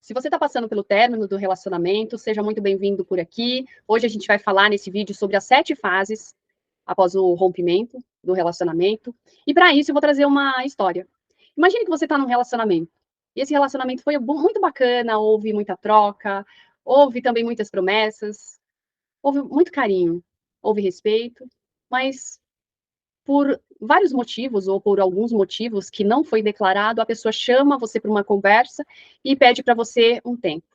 Se você está passando pelo término do relacionamento, seja muito bem-vindo por aqui. Hoje a gente vai falar nesse vídeo sobre as 7 fases após o rompimento do relacionamento. E para isso eu vou trazer uma história. Imagine que você está num relacionamento. E esse relacionamento foi muito bacana, houve muita troca, houve também muitas promessas, houve muito carinho, houve respeito, mas por vários motivos, ou por alguns motivos que não foi declarado, a pessoa chama você para uma conversa e pede para você um tempo.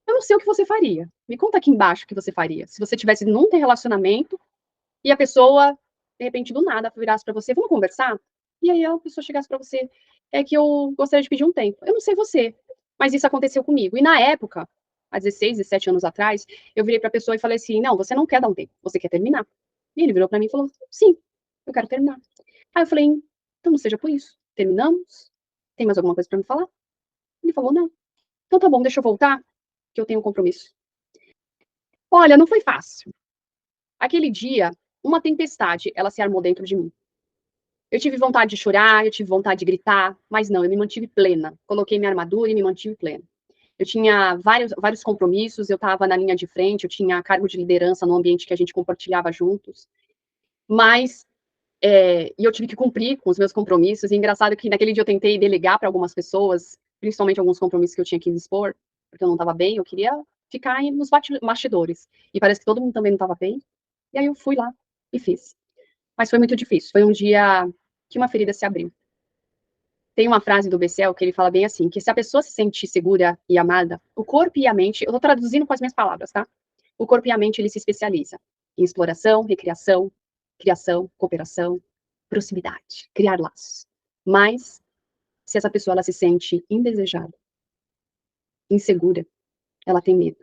Eu não sei o que você faria. Me conta aqui embaixo o que você faria. Se você tivesse num relacionamento e a pessoa, de repente, do nada, virasse para você, vamos conversar? E aí a pessoa chegasse para você, é que eu gostaria de pedir um tempo. Eu não sei você, mas isso aconteceu comigo. E na época, há 16, 17 anos atrás, eu virei para a pessoa e falei assim, não, você não quer dar um tempo, você quer terminar. E ele virou para mim e falou, sim, eu quero terminar. Aí eu falei, então não seja por isso. Terminamos? Tem mais alguma coisa para me falar? Ele falou, não. Então tá bom, deixa eu voltar, que eu tenho um compromisso. Olha, não foi fácil. Aquele dia, uma tempestade, ela se armou dentro de mim. Eu tive vontade de chorar, eu tive vontade de gritar, mas não, eu me mantive plena. Coloquei minha armadura e me mantive plena. Eu tinha vários compromissos, eu estava na linha de frente, eu tinha cargo de liderança no ambiente que a gente compartilhava juntos, mas e eu tive que cumprir com os meus compromissos. E engraçado que naquele dia eu tentei delegar para algumas pessoas, principalmente alguns compromissos que eu tinha que expor, porque eu não estava bem, eu queria ficar nos bastidores. E parece que todo mundo também não estava bem. E aí eu fui lá e fiz. Mas foi muito difícil. Foi um dia que uma ferida se abriu. Tem uma frase do Bessel que ele fala bem assim, que se a pessoa se sentir segura e amada, o corpo e a mente, eu estou traduzindo com as minhas palavras, tá? O corpo e a mente, ele se especializa em exploração, recriação, criação, cooperação, proximidade, criar laços. Mas, se essa pessoa ela se sente indesejada, insegura, ela tem medo.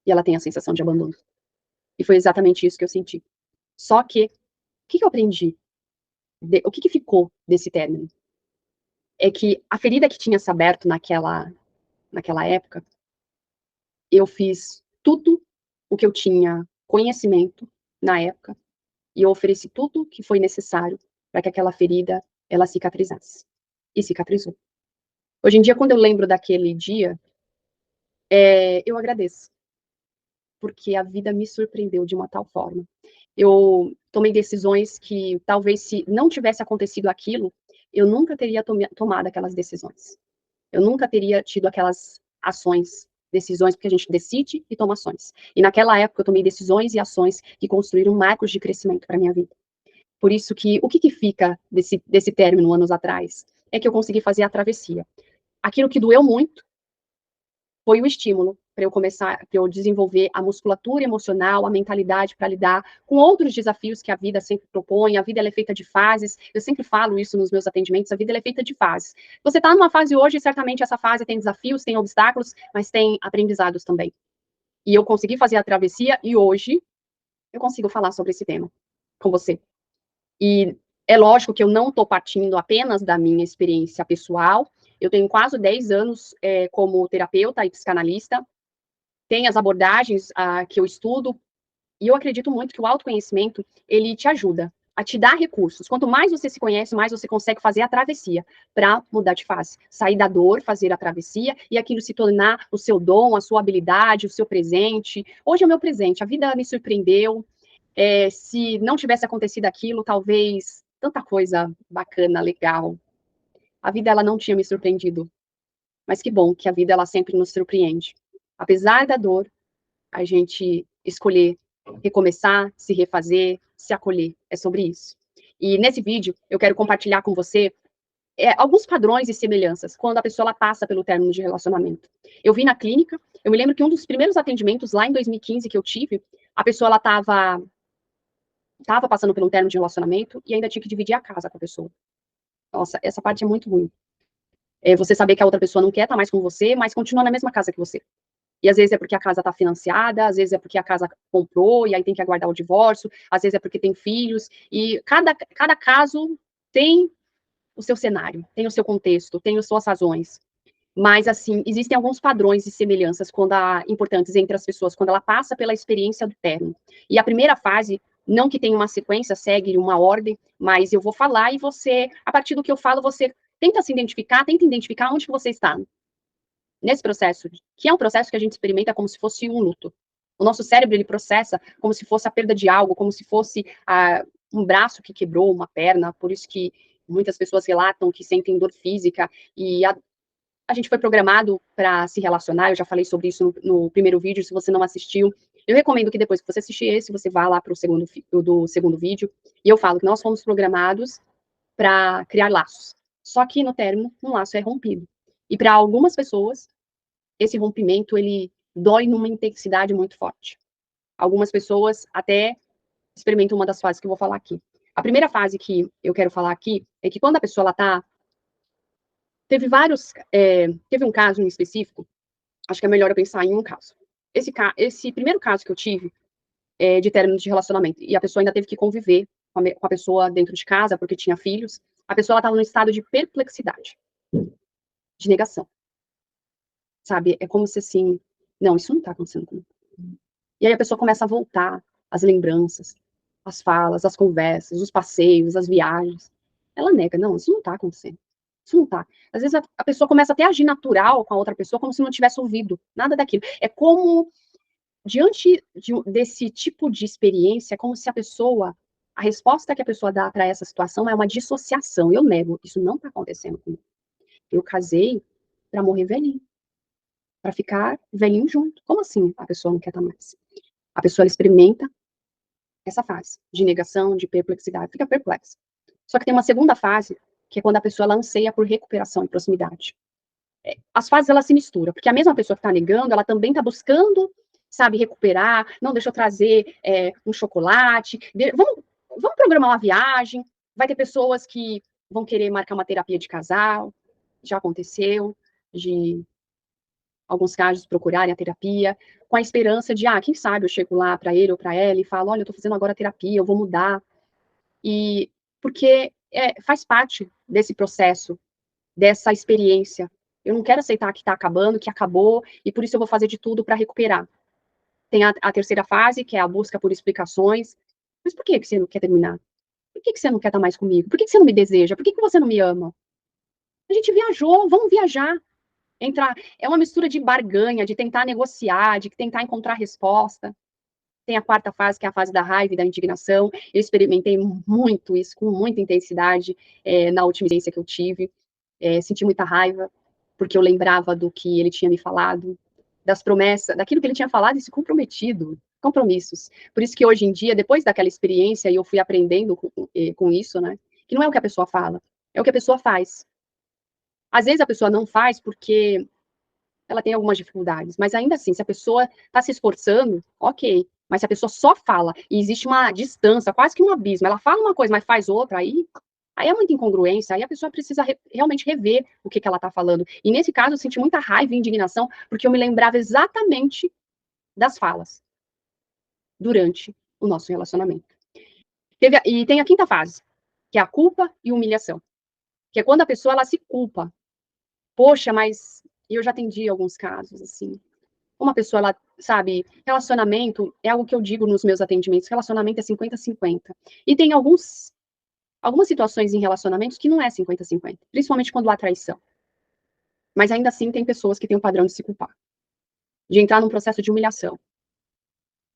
E ela tem a sensação de abandono. E foi exatamente isso que eu senti. Só que, o que eu aprendi? O que ficou desse término? É que a ferida que tinha se aberto naquela época, eu fiz tudo o que eu tinha conhecimento na época, e eu ofereci tudo que foi necessário para que aquela ferida, ela cicatrizasse. E cicatrizou. Hoje em dia, quando eu lembro daquele dia, eu agradeço, porque a vida me surpreendeu de uma tal forma. Eu tomei decisões que talvez se não tivesse acontecido aquilo, eu nunca teria tomado aquelas decisões. Eu nunca teria tido aquelas ações, decisões, porque a gente decide e toma ações. E naquela época eu tomei decisões e ações que construíram marcos de crescimento para minha vida. Por isso que o que fica desse término anos atrás é que eu consegui fazer a travessia. Aquilo que doeu muito foi o estímulo para eu começar, para eu desenvolver a musculatura emocional, a mentalidade para lidar com outros desafios que a vida sempre propõe. A vida ela é feita de fases. Eu sempre falo isso nos meus atendimentos. A vida ela é feita de fases. Você está numa fase hoje, certamente essa fase tem desafios, tem obstáculos, mas tem aprendizados também. E eu consegui fazer a travessia e hoje eu consigo falar sobre esse tema com você. E é lógico que eu não estou partindo apenas da minha experiência pessoal. Eu tenho quase 10 anos como terapeuta e psicanalista. Tem as abordagens que eu estudo, e eu acredito muito que o autoconhecimento, ele te ajuda a te dar recursos. Quanto mais você se conhece, mais você consegue fazer a travessia para mudar de fase. Sair da dor, fazer a travessia, e aquilo se tornar o seu dom, a sua habilidade, o seu presente. Hoje é o meu presente, a vida me surpreendeu. Se não tivesse acontecido aquilo, talvez tanta coisa bacana, legal. A vida, ela não tinha me surpreendido. Mas que bom que a vida, ela sempre nos surpreende. Apesar da dor, a gente escolher recomeçar, se refazer, se acolher. É sobre isso. E nesse vídeo, eu quero compartilhar com você alguns padrões e semelhanças quando a pessoa ela passa pelo término de relacionamento. Eu vi na clínica, eu me lembro que um dos primeiros atendimentos lá em 2015 que eu tive, a pessoa ela estava passando por um término de relacionamento e ainda tinha que dividir a casa com a pessoa. Nossa, essa parte é muito ruim. Você saber que a outra pessoa não quer estar mais com você, mas continua na mesma casa que você. E às vezes é porque a casa está financiada, às vezes é porque a casa comprou e aí tem que aguardar o divórcio, às vezes é porque tem filhos, e cada caso tem o seu cenário, tem o seu contexto, tem as suas razões. Mas, assim, existem alguns padrões e semelhanças importantes entre as pessoas quando ela passa pela experiência do término. E a primeira fase, não que tenha uma sequência, segue uma ordem, mas eu vou falar e você, a partir do que eu falo, você tenta se identificar, tenta identificar onde que você está. nesse processo, que é um processo que a gente experimenta como se fosse um luto. O nosso cérebro, ele processa como se fosse a perda de algo, como se fosse um braço que quebrou, uma perna, por isso que muitas pessoas relatam que sentem dor física, e a gente foi programado para se relacionar, eu já falei sobre isso no primeiro vídeo, se você não assistiu, eu recomendo que depois que você assistir esse, você vá lá para do segundo vídeo, e eu falo que nós fomos programados para criar laços. Só que no término, um laço é rompido. E para algumas pessoas, esse rompimento, ele dói numa intensidade muito forte. Algumas pessoas até experimentam uma das fases que eu vou falar aqui. A primeira fase que eu quero falar aqui é que quando a pessoa ela tá teve um caso em específico, acho que é melhor eu pensar em um caso. Esse primeiro caso que eu tive de término de relacionamento, e a pessoa ainda teve que conviver com a pessoa dentro de casa, porque tinha filhos, a pessoa estava num estado de perplexidade, de negação, sabe? É como se assim, não, isso não está acontecendo comigo. E aí a pessoa começa a voltar as lembranças, as falas, as conversas, os passeios, as viagens. Ela nega, não, isso não está acontecendo. Isso não tá. Às vezes a pessoa começa até a agir natural com a outra pessoa, como se não tivesse ouvido nada daquilo. É como, desse tipo de experiência, é como se a resposta que a pessoa dá para essa situação é uma dissociação. Eu nego, isso não está acontecendo comigo. Eu casei para morrer velhinho, para ficar velhinho junto. Como assim a pessoa não quer estar mais? A pessoa ela experimenta essa fase de negação, de perplexidade, fica perplexa. Só que tem uma segunda fase, que é quando a pessoa ela anseia por recuperação e proximidade. As fases elas se misturam, porque a mesma pessoa que está negando, ela também está buscando, sabe, recuperar. Não, deixa eu trazer um chocolate. Vamos programar uma viagem. Vai ter pessoas que vão querer marcar uma terapia de casal. Já aconteceu, de alguns casos procurarem a terapia, com a esperança de, quem sabe eu chego lá para ele ou para ela e falo, olha, eu estou fazendo agora terapia, eu vou mudar. E porque faz parte desse processo, dessa experiência. Eu não quero aceitar que está acabando, que acabou, e por isso eu vou fazer de tudo para recuperar. Tem a terceira fase, que é a busca por explicações. Mas por que você não quer terminar? Por que você não quer estar mais comigo? Por que você não me deseja? Por que você não me ama? A gente viajou, vamos viajar. É uma mistura de barganha, de tentar negociar, de tentar encontrar resposta. Tem a quarta fase, que é a fase da raiva e da indignação. Eu experimentei muito isso, com muita intensidade, na última experiência que eu tive. Senti muita raiva, porque eu lembrava do que ele tinha me falado, das promessas, daquilo que ele tinha falado e se comprometido, compromissos. Por isso que hoje em dia, depois daquela experiência, e eu fui aprendendo com isso, né, que não é o que a pessoa fala, é o que a pessoa faz. Às vezes a pessoa não faz porque ela tem algumas dificuldades, mas ainda assim, se a pessoa está se esforçando, ok. Mas se a pessoa só fala e existe uma distância, quase que um abismo, ela fala uma coisa, mas faz outra, aí é muita incongruência, aí a pessoa precisa realmente rever o que ela está falando. E nesse caso, eu senti muita raiva e indignação, porque eu me lembrava exatamente das falas durante o nosso relacionamento. E tem a quinta fase, que é a culpa e humilhação, que é quando a pessoa ela se culpa. Poxa, mas eu já atendi alguns casos, assim. Uma pessoa, ela, sabe, relacionamento é algo que eu digo nos meus atendimentos, relacionamento é 50-50. E tem algumas situações em relacionamentos que não é 50-50, principalmente quando há traição. Mas ainda assim tem pessoas que têm o padrão de se culpar, de entrar num processo de humilhação,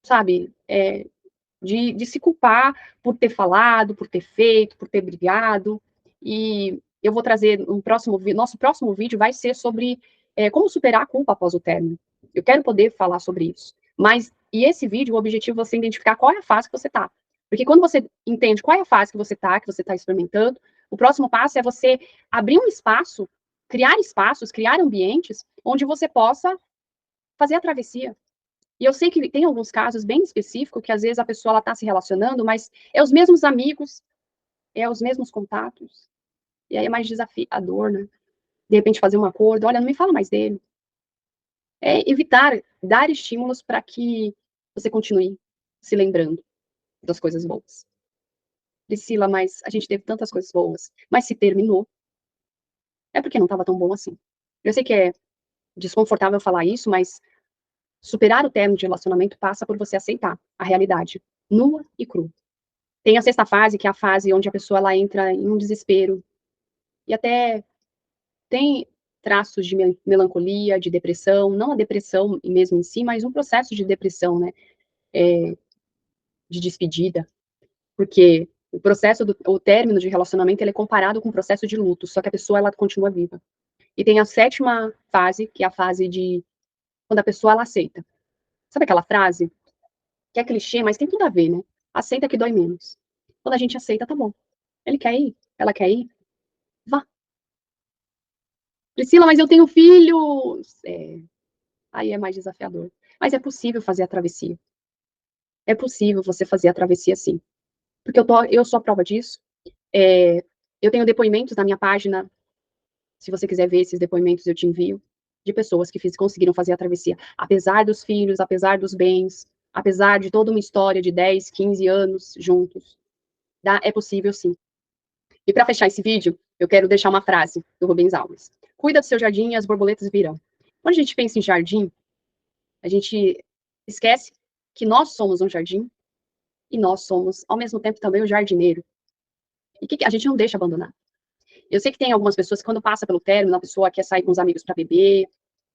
sabe? De se culpar por ter falado, por ter feito, por ter brigado. E eu vou trazer nosso próximo vídeo vai ser sobre como superar a culpa após o término. Eu quero poder falar sobre isso. E esse vídeo, o objetivo é você identificar qual é a fase que você está. Porque quando você entende qual é a fase que você está experimentando, o próximo passo é você abrir um espaço, criar espaços, criar ambientes onde você possa fazer a travessia. E eu sei que tem alguns casos bem específicos que às vezes a pessoa está se relacionando, mas é os mesmos amigos, é os mesmos contatos. E aí é mais desafiador, né? De repente fazer um acordo, olha, não me fala mais dele. É evitar dar estímulos para que você continue se lembrando das coisas boas. Priscila, mas a gente teve tantas coisas boas, mas se terminou, é porque não estava tão bom assim. Eu sei que é desconfortável falar isso, mas superar o término de relacionamento passa por você aceitar a realidade, nua e crua. Tem a sexta fase, que é a fase onde a pessoa ela entra em um desespero. E até tem traços de melancolia, de depressão, não a depressão mesmo em si, mas um processo de depressão, né, de despedida, porque o término de relacionamento, ele é comparado com o processo de luto, só que a pessoa, ela continua viva. E tem a sétima fase, que é a fase de quando a pessoa, ela aceita. Sabe aquela frase que é clichê, mas tem tudo a ver, né? Aceita que dói menos. Quando a gente aceita, tá bom. Ele quer ir, ela quer ir, vá. Priscila, mas eu tenho filhos. Aí é mais desafiador. Mas é possível fazer a travessia. É possível você fazer a travessia sim. Porque eu sou a prova disso. É, eu tenho depoimentos na minha página. Se você quiser ver esses depoimentos, eu te envio. De pessoas que conseguiram fazer a travessia. Apesar dos filhos, apesar dos bens, apesar de toda uma história de 10, 15 anos juntos. É possível sim. E para fechar esse vídeo, eu quero deixar uma frase do Rubens Alves. Cuida do seu jardim e as borboletas virão. Quando a gente pensa em jardim, a gente esquece que nós somos um jardim e nós somos, ao mesmo tempo, também o jardineiro. E que a gente não deixa abandonar. Eu sei que tem algumas pessoas que, quando passa pelo término, a pessoa quer sair com os amigos para beber,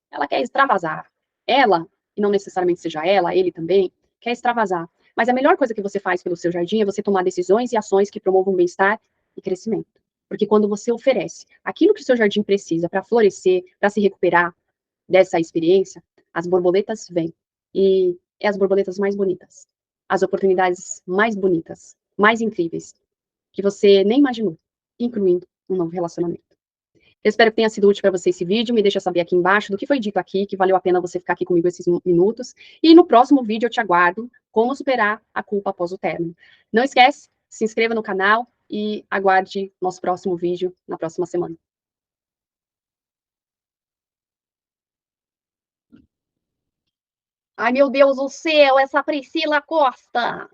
ela quer extravasar. Ela, e não necessariamente seja ela, ele também, quer extravasar. Mas a melhor coisa que você faz pelo seu jardim é você tomar decisões e ações que promovam bem-estar e crescimento. Porque quando você oferece aquilo que o seu jardim precisa para florescer, para se recuperar dessa experiência, as borboletas vêm. E é as borboletas mais bonitas, as oportunidades mais bonitas, mais incríveis, que você nem imaginou, incluindo um novo relacionamento. Eu espero que tenha sido útil para você esse vídeo. Me deixa saber aqui embaixo do que foi dito aqui, que valeu a pena você ficar aqui comigo esses minutos. E no próximo vídeo eu te aguardo como superar a culpa após o término. Não esquece, se inscreva no canal e aguarde nosso próximo vídeo na próxima semana. Ai, meu Deus do céu, essa Priscila Costa!